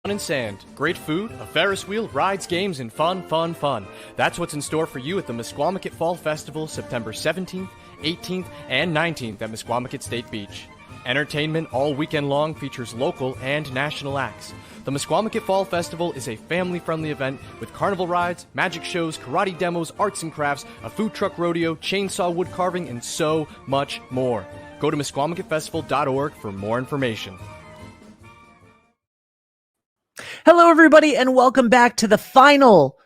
And sand, great food, a Ferris wheel, rides, games, and fun, fun, fun. That's what's in store for you at the Mosquamaket Fall Festival, September 17th, 18th, and 19th at Mosquamaket State Beach. Entertainment all weekend long features local and national acts. The Mosquamaket Fall Festival is a family-friendly event with carnival rides, magic shows, karate demos, arts and crafts, a food truck rodeo, chainsaw wood carving, and so much more. Go to MosquamaKetFestival.org for more information. Hello, everybody, and welcome back to the final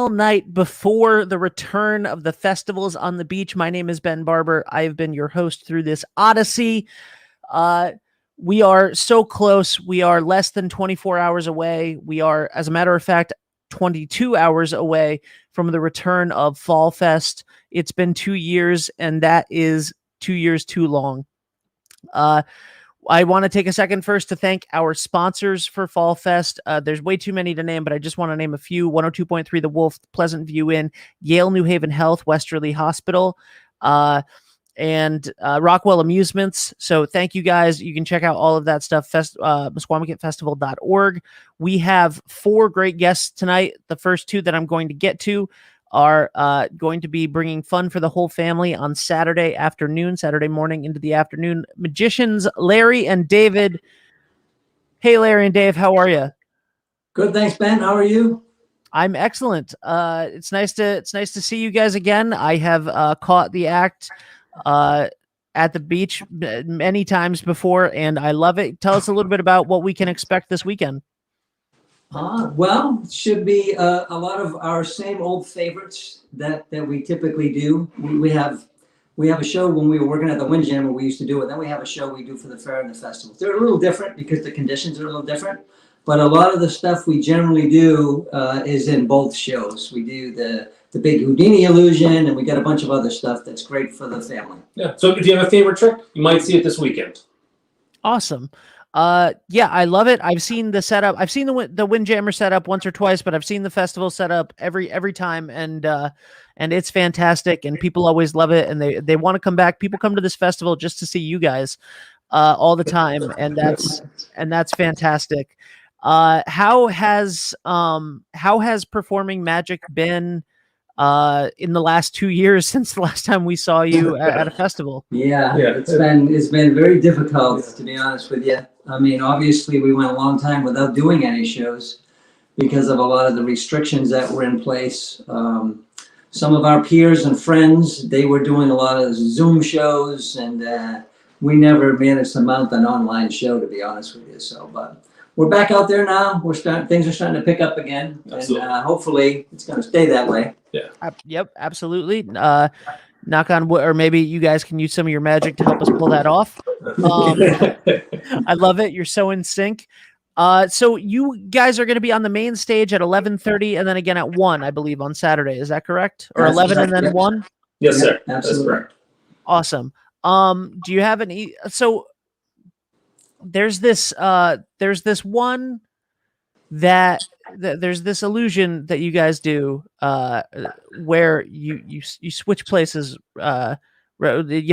night before the return of the festivals on the beach. My name is Ben Barber. I have been your host through this odyssey. We are so close. We are less than 24 hours away. We are, as a matter of fact, 22 hours away from the return of Fallfest. It's been 2 years, and that is 2 years too long. I want to take a second first to thank our sponsors for Fall Fest. There's way too many to name, but I just want to name a few. 102.3 The Wolf, Pleasant View Inn, Yale New Haven Health, Westerly Hospital, and Rockwell Amusements. So thank you guys. You can check out all of that stuff, MosquamaKetFestival.org. We have 4 great guests tonight. The first 2 that I'm going to get to are going to be bringing fun for the whole family on Saturday morning into the afternoon. Magicians Larry and David. Hey, Larry and Dave, how are you? Good, thanks, Ben. How are you? I'm excellent. It's nice to see you guys again. I have caught the act at the beach many times before, and I love it. Tell us a little bit about what we can expect this weekend. Well, it should be a lot of our same old favorites that we typically do. We have a show when we were working at the Wind Jam where we used to do it. Then we have a show we do for the fair and the festival. They're a little different because the conditions are a little different. But a lot of the stuff we generally do is in both shows. We do the big Houdini illusion, and we got a bunch of other stuff that's great for the family. Yeah. So do you have a favorite trick? You might see it this weekend. Awesome. Yeah, I love it. I've seen the setup. I've seen the Windjammer setup once or twice, but I've seen the festival setup every time, and it's fantastic, and people always love it, and they want to come back. People come to this festival just to see you guys all the time, and that's fantastic. How has performing magic been in the last 2 years since the last time we saw you at a festival? Yeah, it's been very difficult, to be honest with you. I mean, obviously we went a long time without doing any shows because of a lot of the restrictions that were in place. Some of our peers and friends, they were doing a lot of Zoom shows, and we never managed to mount an online show, to be honest with you. So, but we're back out there now. Things are starting to pick up again, Absolutely. And hopefully it's going to stay that way. Yeah. Yep, absolutely. Knock on wood, or maybe you guys can use some of your magic to help us pull that off. I love it. You're so in sync. So you guys are going to be on the main stage at 11:30, and then again at 1, I believe, on Saturday. Is that correct? Or That's 11 correct, and then yep. 1? Yes, sir. Absolutely. That's correct. Awesome. Do you have any? So there's this one that there's this illusion that you guys do where you switch places. It's Really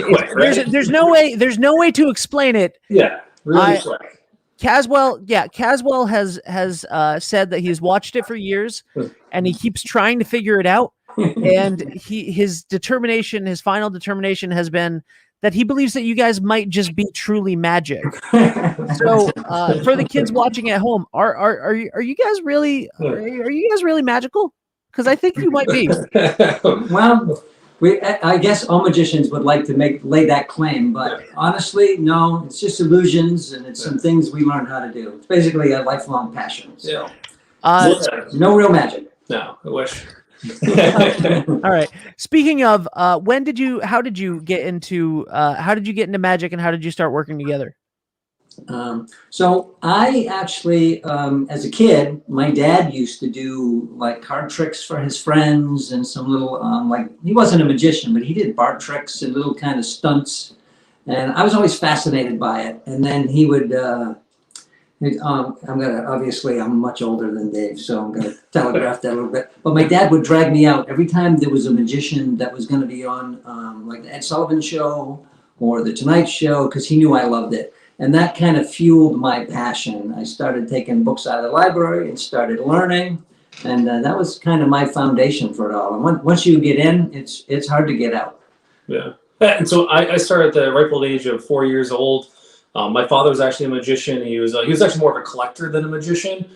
quick, right? there's no way to explain it. Yeah. Really quick. Caswell has said that he's watched it for years and he keeps trying to figure it out. And his final determination has been that he believes that you guys might just be truly magic. So for the kids watching at home, are you guys really magical? Because I think you might be. Well, I guess all magicians would like to lay that claim, but honestly, no, it's just illusions, and it's some things we learn how to do. It's basically a lifelong passion. So no real magic. No, I wish. All right. Speaking of, how did you get into magic, and how did you start working together? So I actually, as a kid, my dad used to do like card tricks for his friends and some little, he wasn't a magician, but he did bar tricks and little kind of stunts. And I was always fascinated by it. And then he would, I'm much older than Dave, so I'm gonna telegraph that a little bit. But my dad would drag me out every time there was a magician that was gonna be on, like the Ed Sullivan Show or the Tonight Show, because he knew I loved it. And that kind of fueled my passion. I started taking books out of the library and started learning. And that was kind of my foundation for it all. And once you get in, it's hard to get out. Yeah. And so I started at the ripe old age of 4 years old. My father was actually a magician. He was actually more of a collector than a magician.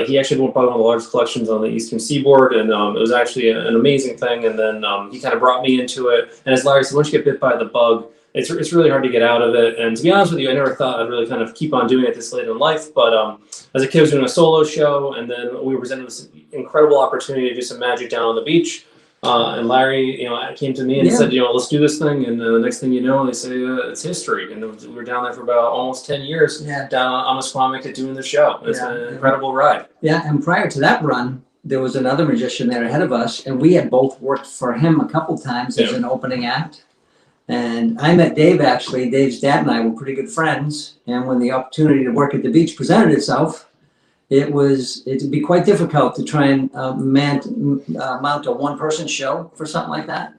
He actually had one of the largest collections on the Eastern Seaboard, and it was actually an amazing thing. And then he kind of brought me into it. And as Larry said, once you get bit by the bug, it's really hard to get out of it. And to be honest with you, I never thought I'd really kind of keep on doing it this late in life. But as a kid, I was doing a solo show, and then we were presented this incredible opportunity to do some magic down on the beach. And Larry, came to me and said, let's do this thing. And the next thing you know, they say it's history. And we were down there for about almost 10 years down on Mosquamaket doing the show. It's been an incredible ride. Yeah, and prior to that run, there was another magician there ahead of us, and we had both worked for him a couple times as an opening act. And I met Dave, actually. Dave's dad and I were pretty good friends. And when the opportunity to work at the beach presented itself, it'd be quite difficult to try and mount a one-person show for something like that.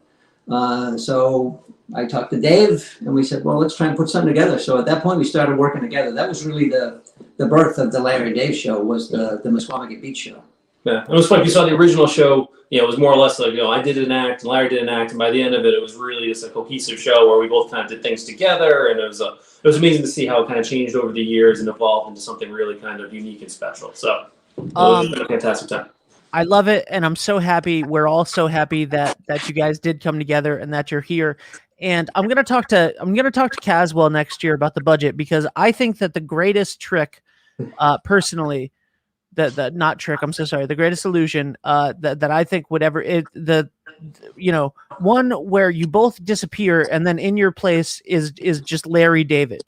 So I talked to Dave, and we said, well, let's try and put something together. So at that point, we started working together. That was really the birth of the Larry and Dave show, was the Mosquamaket Beach show. Yeah, it was funny. If you saw the original show, it was more or less like, I did an act and Larry did an act, and by the end of it, it was really just a cohesive show where we both kind of did things together, and it was amazing to see how it kind of changed over the years and evolved into something really kind of unique and special. So it was a fantastic time. I love it, and I'm so happy. We're all so happy that you guys did come together and that you're here. And I'm gonna talk to Caswell next year about the budget, because I think that the greatest trick, personally. The greatest illusion that I think would ever one where you both disappear and then in your place is just Larry David.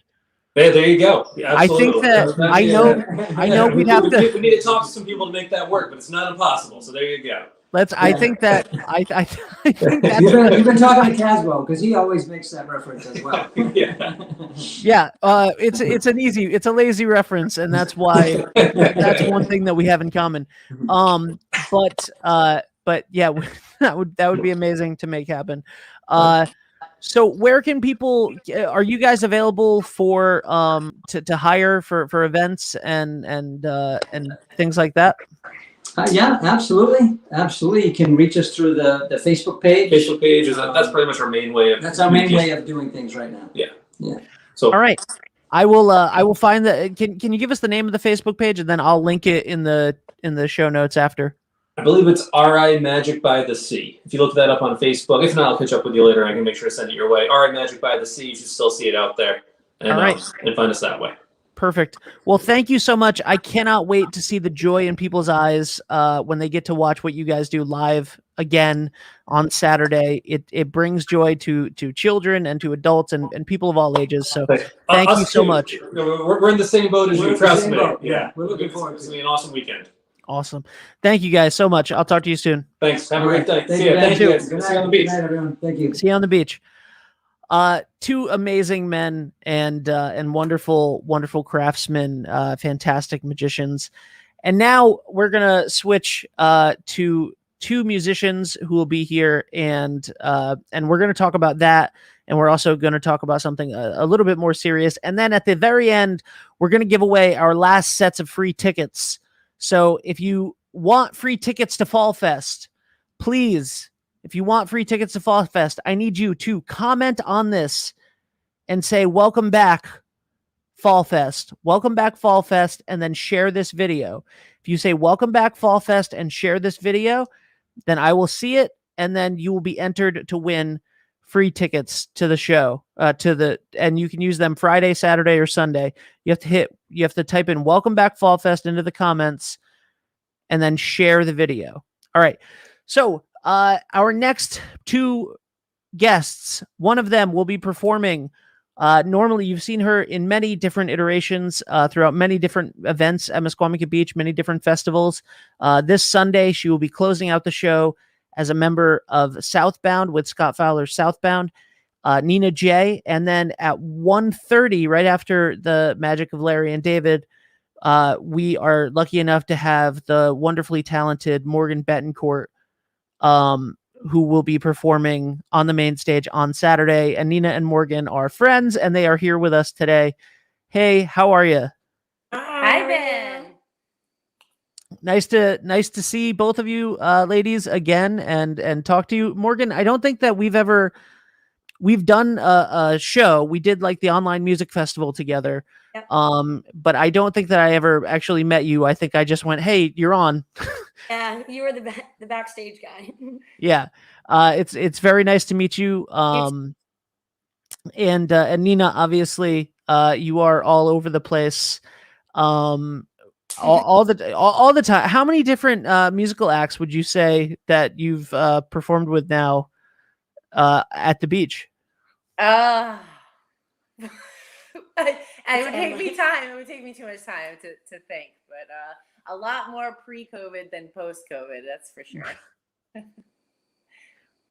There you go. Yeah, I think that I know we'd have to. We need to talk to some people to make that work, but it's not impossible. So there you go. I think that I think that you've been talking to Caswell, because he always makes that reference as well. Yeah. It's a lazy reference, and that's why that's one thing that we have in common. But yeah, that would be amazing to make happen. So where can people? Are you guys available for to hire for events and things like that? Yeah, absolutely. You can reach us through the Facebook page. Facebook page that's pretty much our main way of. That's our main way of doing things right now. Yeah. So all right, I will find the. Can you give us the name of the Facebook page, and then I'll link it in the show notes after. I believe it's RI Magic by the Sea. If you look that up on Facebook, if not, I'll catch up with you later. I can make sure to send it your way. RI Magic by the Sea. You should still see it out there, and all right, and find us that way. Perfect. Well, thank you so much. I cannot wait to see the joy in people's eyes when they get to watch what you guys do live again on Saturday. It brings joy to children and to adults and people of all ages. So thank you so much. We're in the same boat as you. Trust me. Yeah, we're looking forward to it. It's going to be an awesome weekend. Awesome. Thank you guys so much. I'll talk to you soon. Thanks. Have a great day. See you. Thank you. See you on the beach. Good night, everyone. Thank you. See you on the beach. Two amazing men and wonderful craftsmen, fantastic magicians. And now we're going to switch to two musicians who will be here, and we're going to talk about that. And we're also going to talk about something a little bit more serious. And then at the very end, we're going to give away our last sets of free tickets. So if you want free tickets to Fallfest, please, if you want free tickets to Fallfest, I need you to comment on this and say, welcome back, Fallfest. Welcome back, Fallfest, and then share this video. If you say, welcome back, Fallfest, and share this video, then I will see it, and then you will be entered to win free tickets to the show, and you can use them Friday, Saturday, or Sunday. You have to type in welcome back Fallfest into the comments and then share the video. All right. So our next two guests, one of them will be performing. Normally you've seen her in many different iterations throughout many different events at Mosquamaket Beach, many different festivals. This Sunday, she will be closing out the show as a member of Southbound with Scott Fowler's Southbound, Nina J. And then at 1:30, right after the Magic of Larry and David, we are lucky enough to have the wonderfully talented Morgan Bettencourt, who will be performing on the main stage on Saturday. And Nina and Morgan are friends, and they are here with us today. Hey, how are you? Hi, Ben. Nice to see both of you ladies again and talk to you. Morgan, I don't think that we've done a show. We did like the online music festival together. Yep. But I don't think that I ever actually met you. I think I just went, "Hey, you're on." Yeah, you were the backstage guy. Yeah. It's very nice to meet you. And Nina, obviously, you are all over the place. Um all the time. How many different musical acts would you say that you've performed with now at the beach? It would It's take me endless. time. It would take me too much time to think, but a lot more pre-COVID than post-COVID. That's for sure.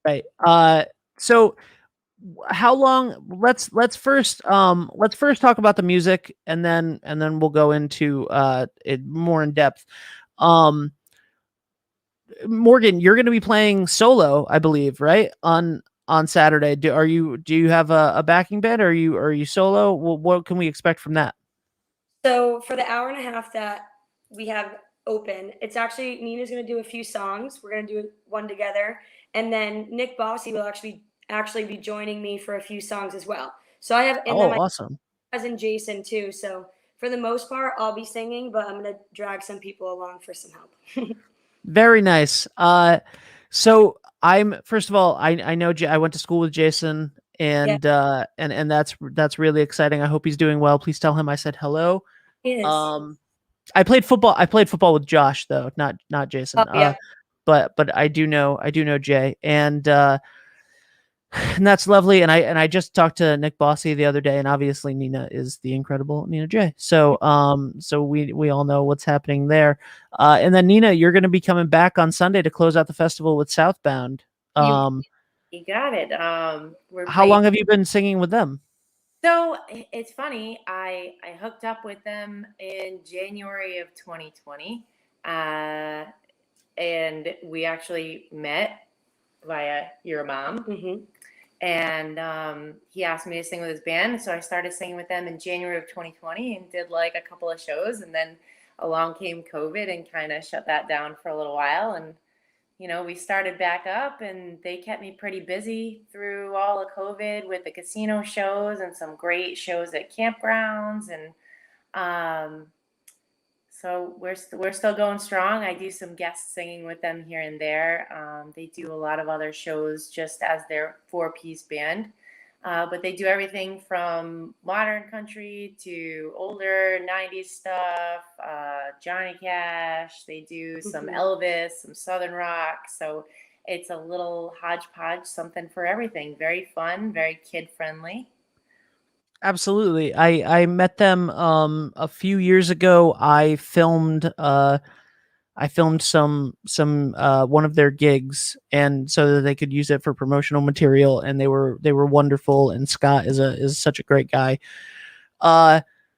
Right. So how long? Let's first talk about the music, and then we'll go into it more in depth. Morgan, you're going to be playing solo, I believe, right? On Saturday. Do you have a backing band, or are you solo? What can we expect from that? So for the hour and a half that we have open, it's actually Nina's going to do a few songs. We're going to do one together, and then Nick Bossy will actually be joining me for a few songs as well. So I have, and then my Awesome. cousin Jason too. So for the most part, I'll be singing, but I'm going to drag some people along for some help. Very nice. So I'm first of all, I know I went to school with Jason, and and that's really exciting. I hope he's doing well. Please tell him I said hello. Yes. I played football with Josh though, not Jason. Oh, yeah. But I do know Jay, and and that's lovely. And I just talked to Nick Bossy the other day, and obviously Nina is the incredible Nina J. So so we all know what's happening there. And then Nina, you're going to be coming back on Sunday to close out the festival with Southbound. You got it. How long have you been singing with them? So it's funny. I hooked up with them in January of 2020, and we actually met via your mom. Mm-hmm. And he asked me to sing with his band, so I started singing with them in January of 2020 and did like a couple of shows, and then along came COVID and kind of shut that down for a little while. And we started back up, and they kept me pretty busy through all of COVID with the casino shows and some great shows at campgrounds. And so we're still going strong. I do some guest singing with them here and there. They do a lot of other shows just as their 4-piece band. But they do everything from modern country to older 90s stuff, Johnny Cash. They do some Elvis, some Southern rock. So it's a little hodgepodge, something for everything. Very fun, very kid-friendly. Absolutely. I met them a few years ago. I filmed some one of their gigs, and so that they could use it for promotional material, and they were wonderful, and Scott is such a great guy.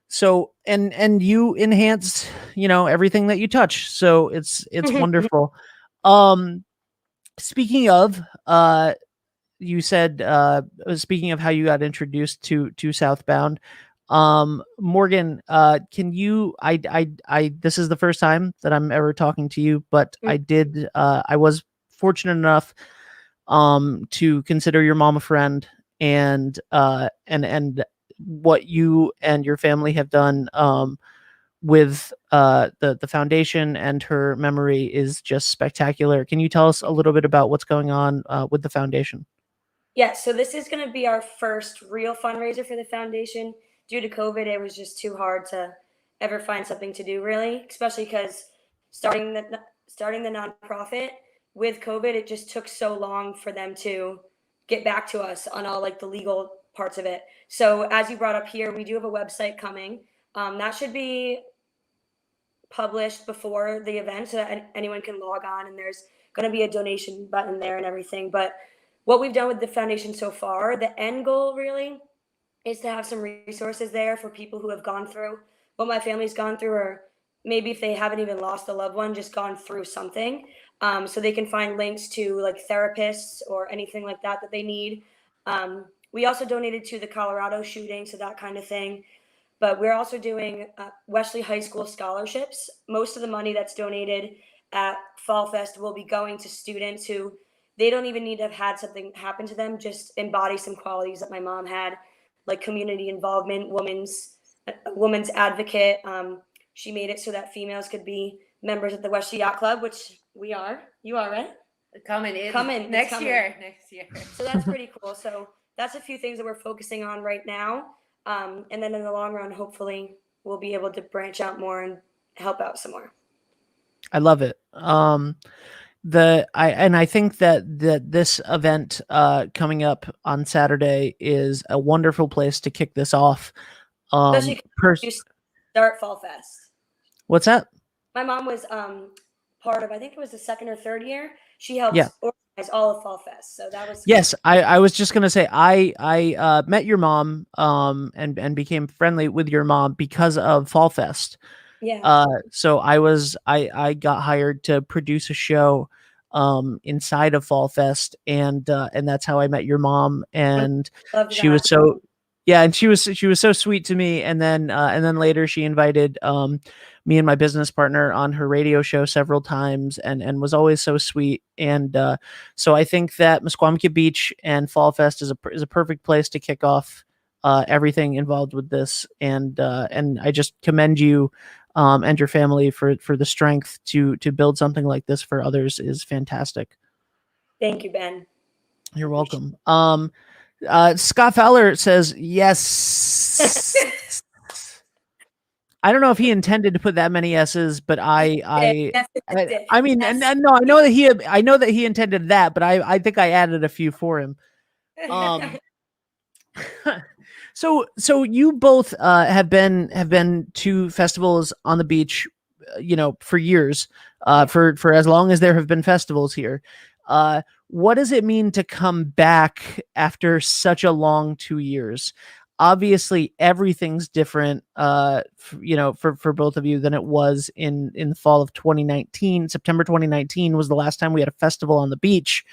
So and you enhance, everything that you touch. So it's wonderful. Speaking of you said speaking of how you got introduced to Southbound, Morgan, can you I this is the first time that I'm ever talking to you, but I was fortunate enough to consider your mom a friend, and what you and your family have done with the foundation and her memory is just spectacular. Can you tell us a little bit about what's going on with the foundation? Yeah, so this is going to be our first real fundraiser for the foundation. Due to COVID, it was just too hard to ever find something to do, really, especially because starting the nonprofit with COVID, it just took so long for them to get back to us on all like the legal parts of it. So as you brought up here, we do have a website coming. That should be published before the event so that anyone can log on, and there's going to be a donation button there and everything. But what we've done with the foundation so far, the end goal really is to have some resources there for people who have gone through what my family's gone through, or maybe if they haven't even lost a loved one, just gone through something. So they can find links to like therapists or anything like that they need. We also donated to the Colorado shooting, so that kind of thing. But we're also doing Wesley High School scholarships. Most of the money that's donated at Fallfest will be going to students who they don't even need to have had something happen to them, just embody some qualities that my mom had, like community involvement, woman's advocate. She made it so that females could be members of the Wesley Yacht Club, which we are. You are, right? Coming Next year. So that's pretty cool. So that's a few things that we're focusing on right now. And then in the long run, hopefully we'll be able to branch out more and help out some more. I love it. I think that this event coming up on Saturday is a wonderful place to kick this off. Especially you start Fall Fest. What's that? My mom was part of, I think it was the second or third year. She helped organize all of Fall Fest. So that was yes. I was just gonna say I met your mom and became friendly with your mom because of Fall Fest. Yeah. So I got hired to produce a show inside of Fall Fest, and that's how I met your mom. And she was so and she was so sweet to me. And then later she invited me and my business partner on her radio show several times, and was always so sweet. And so I think that Mosquamaket Beach and Fall Fest is a perfect place to kick off everything involved with this. And I just commend you and your family for the strength to build something like this for others. Is fantastic. Thank you, Ben. You're welcome. Scott Fowler says yes. I don't know if he intended to put that many S's, but I mean, and no, I know that he intended that, but I think I added a few for him. So you both have been to festivals on the beach, for years, for as long as there have been festivals here. What does it mean to come back after such a long 2 years? Obviously, everything's different, for both of you than it was in the fall of 2019. September 2019 was the last time we had a festival on the beach.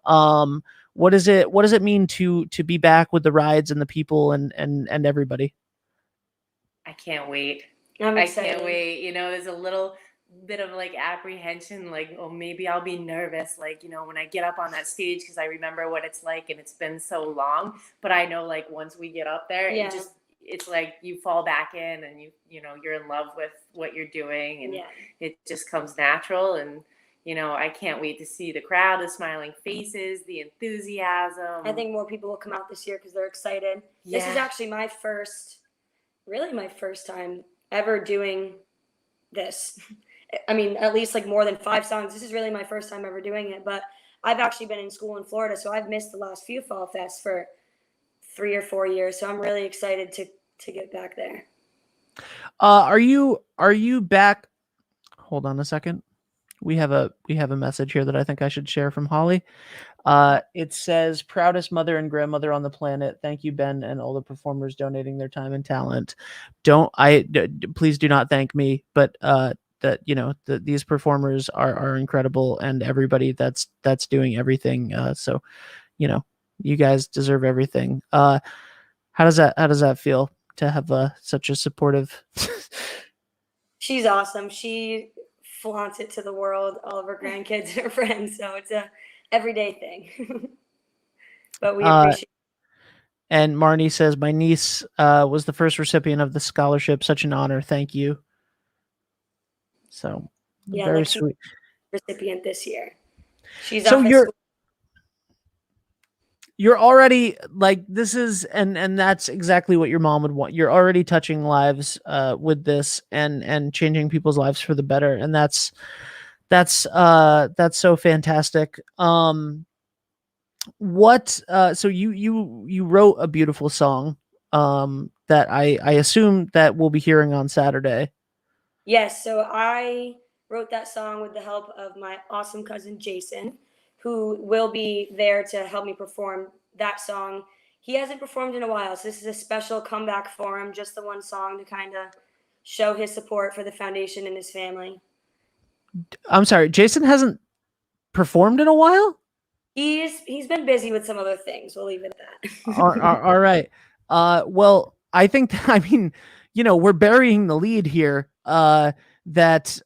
What does it mean to be back with the rides and the people and everybody? I can't wait. I'm I excited. can't wait. There's a little bit of like apprehension, like, oh, maybe I'll be nervous, like, when I get up on that stage, because I remember what it's like and it's been so long. But I know, like, once we get up there, it's like you fall back in and you're in love with what you're doing, and it just comes natural. And I can't wait to see the crowd, the smiling faces, the enthusiasm. I think more people will come out this year because they're excited. This is actually my first time ever doing this. I mean, at least like more than 5 songs. This is really my first time ever doing it, but I've actually been in school in Florida, so I've missed the last few Fall Fests for 3 or 4 years. So I'm really excited to get back there. Are you back? Hold on a second. We have a message here that I think I should share from Holly. It says, proudest mother and grandmother on the planet. Thank you, Ben, and all the performers donating their time and talent. Please do not thank me, but these performers are incredible, and everybody that's doing everything. So you guys deserve everything. How does that feel to have such a supportive? She's awesome. She flaunts it to the world, all of her grandkids and her friends. So it's a everyday thing. But we appreciate it. And Marnie says, my niece was the first recipient of the scholarship. Such an honor. Thank you. So very sweet. Recipient this year. She's so you're already like, this is, and that's exactly what your mom would want. You're already touching lives with this and changing people's lives for the better. And that's so fantastic. So you wrote a beautiful song that I assume that we'll be hearing on Saturday. Yes. So I wrote that song with the help of my awesome cousin, Jason, who will be there to help me perform that song. He hasn't performed in a while, so this is a special comeback for him, just the one song to kind of show his support for the foundation and his family. I'm sorry, Jason hasn't performed in a while? He's been busy with some other things. We'll leave it at that. All right. Well, I think we're burying the lead here. That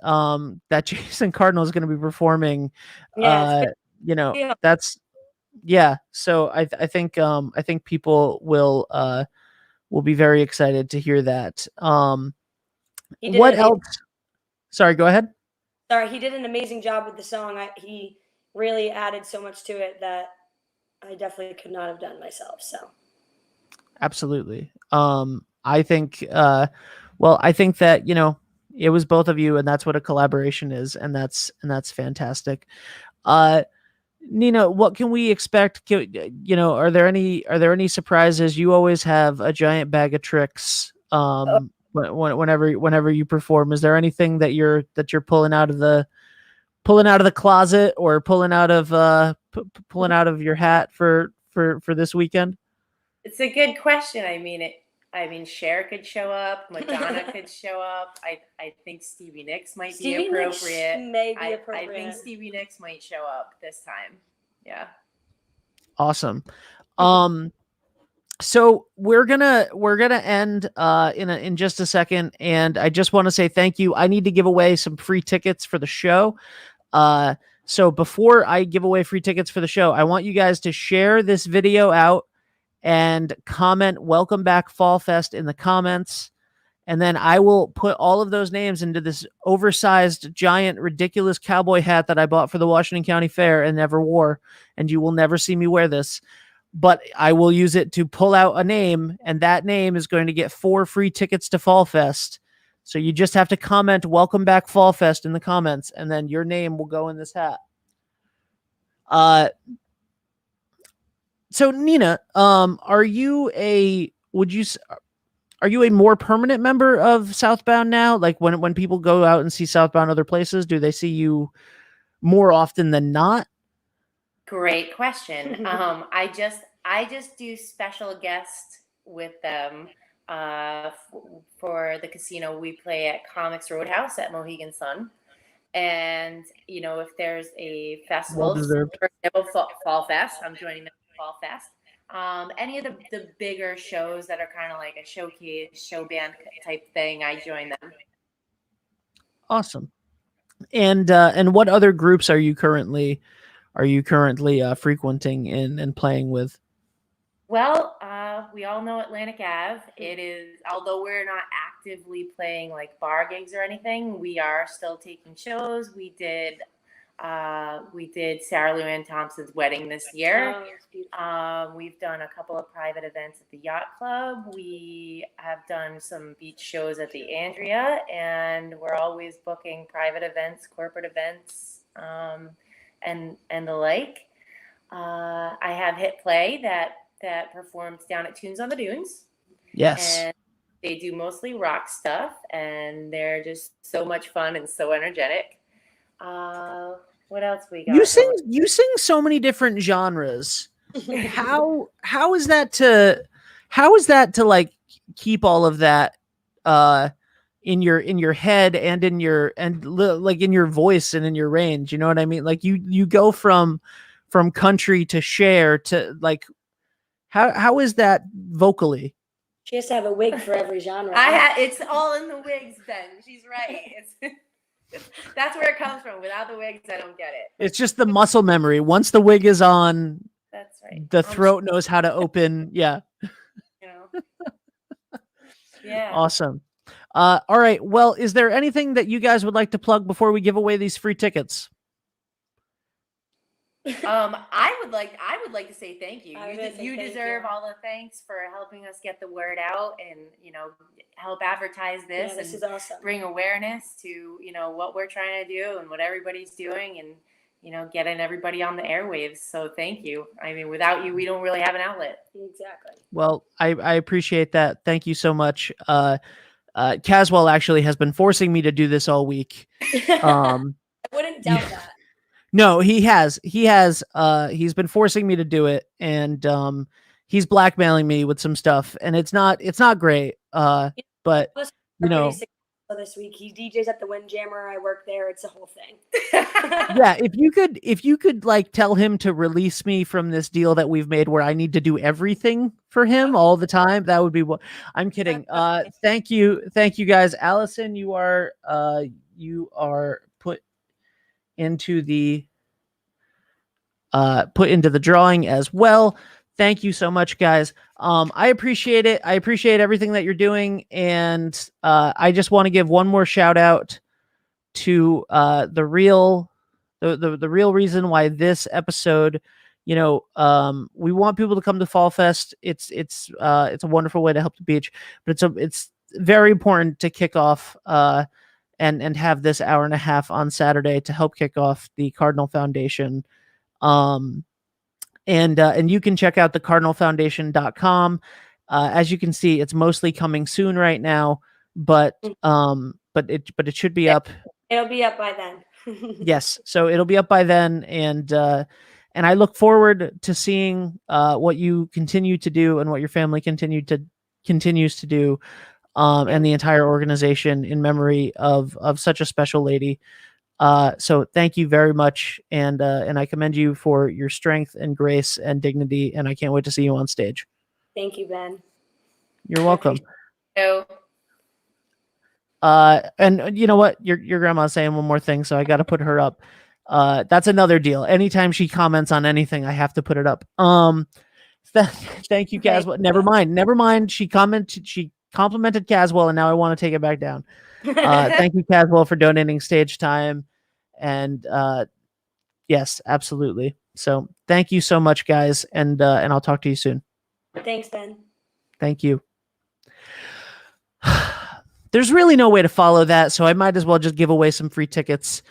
Jason Cardinal is going to be performing. Yeah, it's good. That's yeah. So I think people will be very excited to hear that. He did What an amazing, else? Sorry, go ahead. sorry, he did an amazing job with the song. He really added so much to it that I definitely could not have done myself. So Absolutely. I think I think that, it was both of you, and that's what a collaboration is, and that's fantastic. Nina, what can we expect? Are there any surprises? You always have a giant bag of tricks. Whenever you perform, is there anything that you're pulling out of the closet, or pulling out of your hat for this weekend? It's a good question. I mean, Cher could show up. Madonna could show up. I think Stevie Nicks might be appropriate. May be appropriate. I think Stevie Nicks might show up this time. Yeah. Awesome. So we're gonna end in just a second, and I just want to say thank you. I need to give away some free tickets for the show. So before I give away free tickets for the show, I want you guys to share this video out and comment "Welcome Back Fallfest" in the comments. And then I will put all of those names into this oversized, giant, ridiculous cowboy hat that I bought for the Washington County Fair and never wore. And you will never see me wear this. But I will use it to pull out a name, and that name is going to get 4 free tickets to Fallfest. So you just have to comment "Welcome Back Fallfest" in the comments, and then your name will go in this hat. So Nina, are you a more permanent member of Southbound now? Like when people go out and see Southbound other places, do they see you more often than not? Great question. I just do special guests with them for the casino. We play at Comics Roadhouse at Mohegan Sun. And, if there's a festival, for example, Fall Fest, I'm joining them for Fall Fest. Any of the bigger shows that are kind of like a showcase, show band type thing, I join them. Awesome. And what other groups are you currently frequenting and playing with? Well, we all know Atlantic Ave. It is, although we're not actively playing like bar gigs or anything, we are still taking shows. We did Sarah Lou Thompson's wedding this year. We've done a couple of private events at the Yacht Club. We have done some beach shows at the Andrea, and we're always booking private events, corporate events, and the like. I have Hit Play that performs down at Tunes on the Dunes. Yes. And they do mostly rock stuff, and they're just so much fun and so energetic. What else we got? You sing so many different genres. How is that to like keep all of that in your head and in your voice and in your range? You know what I mean? Like you go from country to Cher to like, how is that vocally? She has to have a wig for every genre. It's all in the wigs, Ben. She's right. That's where it comes from. Without the wigs, I don't get it. It's just the muscle memory. Once the wig is on, that's right. The throat knows how to open. Yeah. Yeah. Awesome. All right. Well, is there anything that you guys would like to plug before we give away these free tickets? I would like to say thank you. You thank deserve you. all the thanks for helping us get the word out and help advertise this, Yeah, this and is awesome. bring awareness to what we're trying to do and what everybody's doing, and getting everybody on the airwaves. So thank you. I mean, without you, we don't really have an outlet. Exactly. Well, I appreciate that. Thank you so much. Caswell actually has been forcing me to do this all week. I wouldn't doubt that. No, he has. He's been forcing me to do it, and he's blackmailing me with some stuff, and it's not great. But this week. He DJs at the Windjammer. I work there. It's a whole thing. Yeah, if you could like tell him to release me from this deal that we've made where I need to do everything for him all the time, that would be what I'm kidding. Thank you guys. Allison, you are put into the drawing as well. Thank you so much, guys. I appreciate it. I appreciate everything that you're doing, and I just want to give one more shout out to the real reason why this episode, we want people to come to Fallfest. It's a wonderful way to help the beach, but it's very important to kick off and have this hour and a half on Saturday to help kick off the Cardinal Foundation. And you can check out the cardinalfoundation.com. As you can see, it's mostly coming soon right now, but it should be up. It'll be up by then. Yes, so it'll be up by then, and I look forward to seeing what you continue to do and what your family continues to do, and the entire organization in memory of such a special lady. So thank you very much, and I commend you for your strength and grace and dignity, and I can't wait to see you on stage. Thank you, Ben. You're welcome. So, And you know what? Your grandma's saying one more thing, so I got to put her up. That's another deal. Anytime she comments on anything, I have to put it up. Thank you, Caswell. Never mind. She complimented Caswell, and now I want to take it back down. Thank you, Caswell, for donating stage time. And yes, absolutely. So thank you so much, guys. And I'll talk to you soon. Thanks, Ben. Thank you. There's really no way to follow that, so I might as well just give away some free tickets.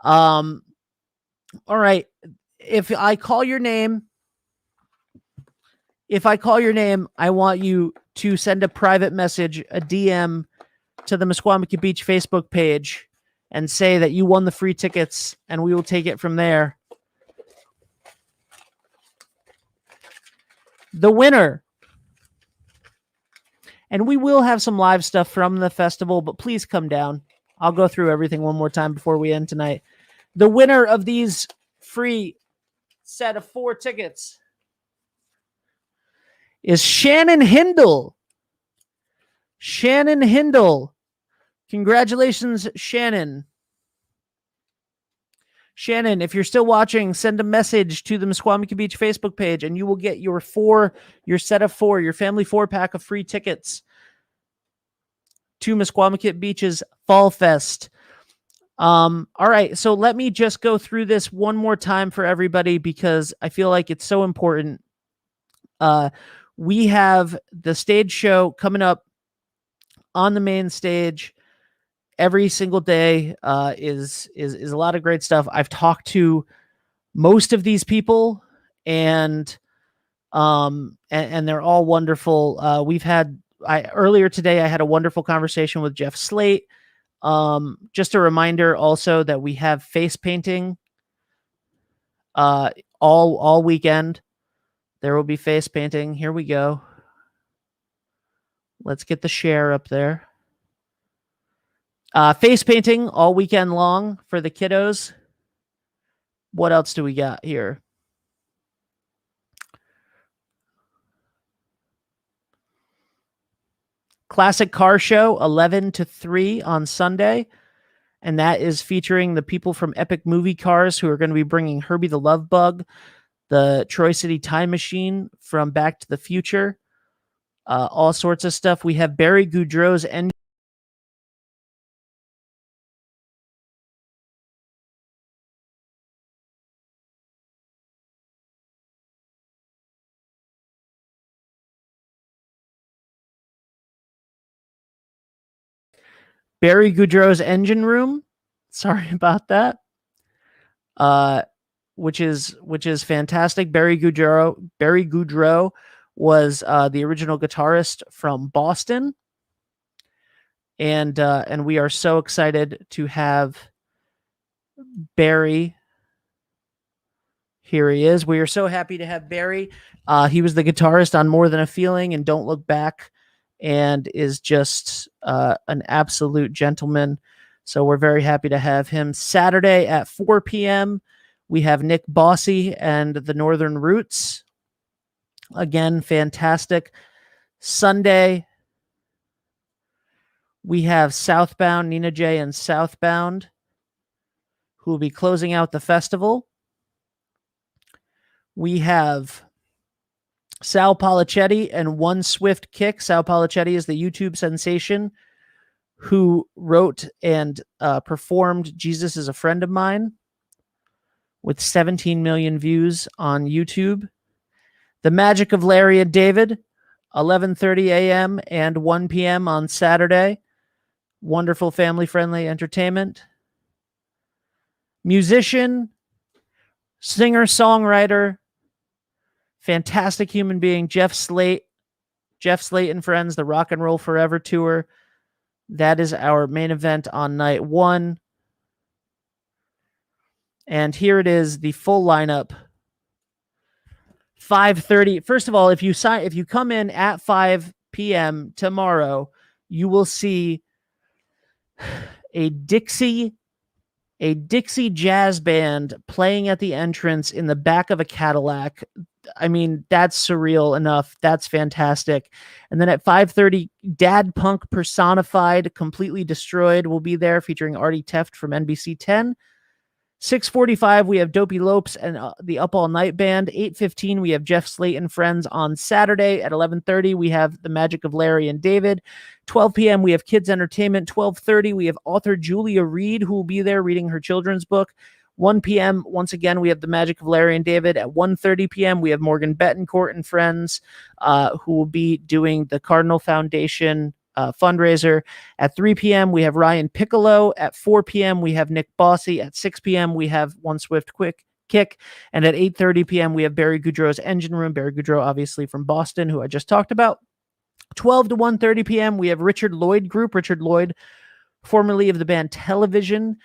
All right. If I call your name, I want you to send a private message, a DM to the Mosquamaket Beach Facebook page and say that you won the free tickets, and we will take it from there. The winner. And we will have some live stuff from the festival, but please come down. I'll go through everything one more time before we end tonight. The winner of these free set of 4 tickets is Shannon Hindle. Shannon Hindle. Congratulations, Shannon. Shannon, if you're still watching, send a message to the Mosquamaket Beach Facebook page, and you will get your set of 4, your family 4-pack of free tickets to Mosquamaket Beach's Fall Fest. All right, so let me just go through this one more time for everybody because I feel like it's so important. We have the stage show coming up on the main stage. Every single day is a lot of great stuff. I've talked to most of these people, and they're all wonderful. Earlier today I had a wonderful conversation with Jeff Slate. Just a reminder also that we have face painting all weekend. There will be face painting. Here we go. Let's get the share up there. Face painting all weekend long for the kiddos. What else do we got here? Classic Car Show, 11 to 3 on Sunday. And that is featuring the people from Epic Movie Cars who are going to be bringing Herbie the Love Bug, the Troy City Time Machine from Back to the Future, all sorts of stuff. We have Barry Goudreau's engine. Barry Goudreau's engine room. Sorry about that. Which is fantastic. Barry Goudreau was the original guitarist from Boston. And we are so excited to have Barry. Here he is. We are so happy to have Barry. He was the guitarist on More Than a Feeling and Don't Look Back. and is just an absolute gentleman. So we're very happy to have him. Saturday at 4 p.m., we have Nick Bossy and the Northern Roots. Again, fantastic. Sunday, we have Southbound, Nina J and Southbound, who will be closing out the festival. We have Sal Polichetti and One Swift Kick. Sal Polichetti is the YouTube sensation who wrote and performed Jesus is a Friend of Mine with 17 million views on YouTube. The Magic of Larry and David, 11:30 a.m. and 1 p.m. on Saturday. Wonderful family-friendly entertainment. Musician, singer, songwriter, fantastic human being, Jeff Slate and Friends, the Rock and Roll Forever Tour. That is our main event on night 1. And here it is, the full lineup. 5:30. First of all, if you come in at 5 p.m. tomorrow, you will see a Dixie jazz band playing at the entrance in the back of a Cadillac. I mean, that's surreal enough. That's fantastic. And then at 5:30, Dad Punk Personified, Completely Destroyed will be there, featuring Artie Teft from NBC 10. 6:45, we have Dopey Lopes and the Up All Night Band. 8:15, we have Jeff Slate and Friends on Saturday. At 11:30, we have The Magic of Larry and David. 12 p.m., we have Kids Entertainment. 12:30, we have author Julia Reed, who will be there reading her children's book. 1 p.m., once again, we have The Magic of Larry and David. At 1:30 p.m., we have Morgan Bettencourt and Friends, who will be doing the Cardinal Foundation fundraiser. At 3 p.m., we have Ryan Piccolo. At 4 p.m., we have Nick Bossy. At 6 p.m., we have One Swift Kick. And at 8:30 p.m., we have Barry Goudreau's Engine Room. Barry Goudreau, obviously from Boston, who I just talked about. 12 to 1:30 p.m., we have Richard Lloyd Group. Richard Lloyd, formerly of the band Television,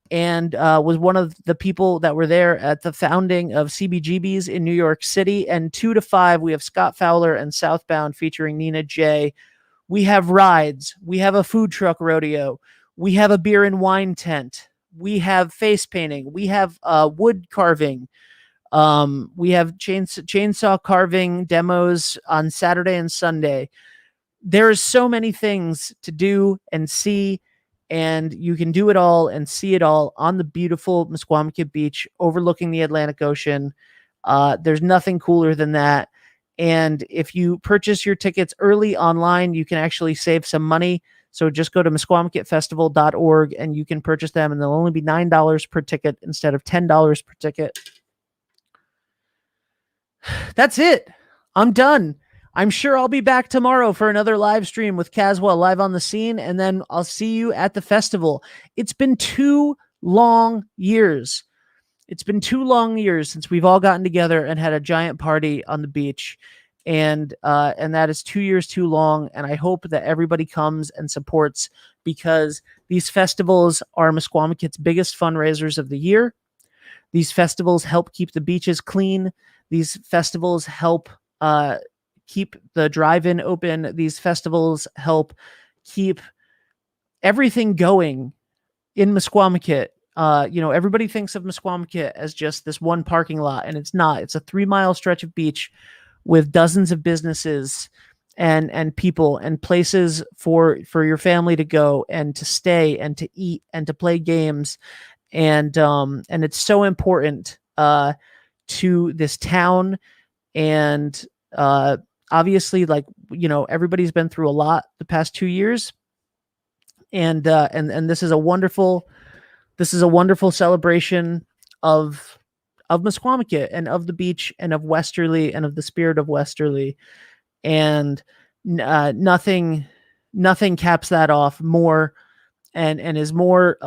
and was one of the people that were there at the founding of CBGB's in New York City. And 2 to 5, we have Scott Fowler and Southbound featuring Nina J. We have rides. We have a food truck rodeo. We have a beer and wine tent. We have face painting. We have wood carving. We have chainsaw carving demos on Saturday and Sunday. There's so many things to do and see, and you can do it all and see it all on the beautiful Mosquamaket Beach overlooking the Atlantic Ocean. There's nothing cooler than that. And if you purchase your tickets early online, you can actually save some money. So just go to MosquamaKetFestival.org and you can purchase them, and they'll only be $9 per ticket instead of $10 per ticket. That's it. I'm done. I'm sure I'll be back tomorrow for another live stream with Caswell live on the scene, and then I'll see you at the festival. It's been 2 long years. It's been 2 long years since we've all gotten together and had a giant party on the beach. And that is 2 years too long. And I hope that everybody comes and supports, because these festivals are Mosquamaket's biggest fundraisers of the year. These festivals help keep the beaches clean. These festivals help keep the drive-in open. These festivals help keep everything going in Mosquamaket. Everybody thinks of Mosquamaket as just this one parking lot, and it's not. It's a 3-mile stretch of beach with dozens of businesses and people and places for your family to go and to stay and to eat and to play games. And it's so important to this town. And obviously, everybody's been through a lot the past 2 years. And this is a wonderful celebration of Mosquamaket and of the beach and of Westerly and of the spirit of Westerly. And nothing caps that off more and is more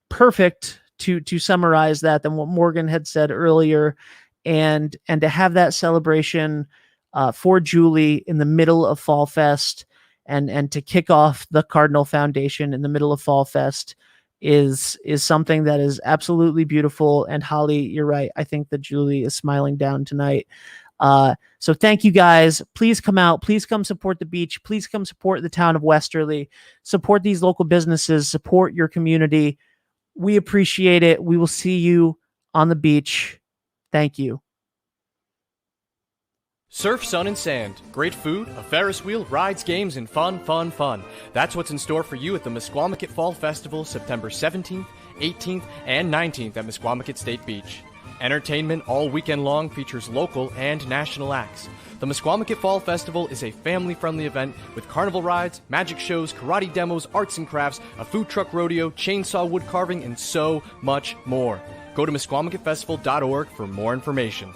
perfect to summarize that than what Morgan had said earlier. And to have that celebration for Julie in the middle of Fallfest and to kick off the Cardinal Foundation in the middle of Fallfest is something that is absolutely beautiful. And Holly, you're right. I think that Julie is smiling down tonight. So thank you guys. Please come out. Please come support the beach. Please come support the town of Westerly. Support these local businesses. Support your community. We appreciate it. We will see you on the beach. Thank you. Surf, sun, and sand. Great food, a Ferris wheel, rides, games, and fun, fun, fun. That's what's in store for you at the Mosquamaket Fall Festival, September 17th, 18th, and 19th at Mosquamaket State Beach. Entertainment all weekend long features local and national acts. The Mosquamaket Fall Festival is a family-friendly event with carnival rides, magic shows, karate demos, arts and crafts, a food truck rodeo, chainsaw wood carving, and so much more. Go to MosquamaKetFestival.org for more information.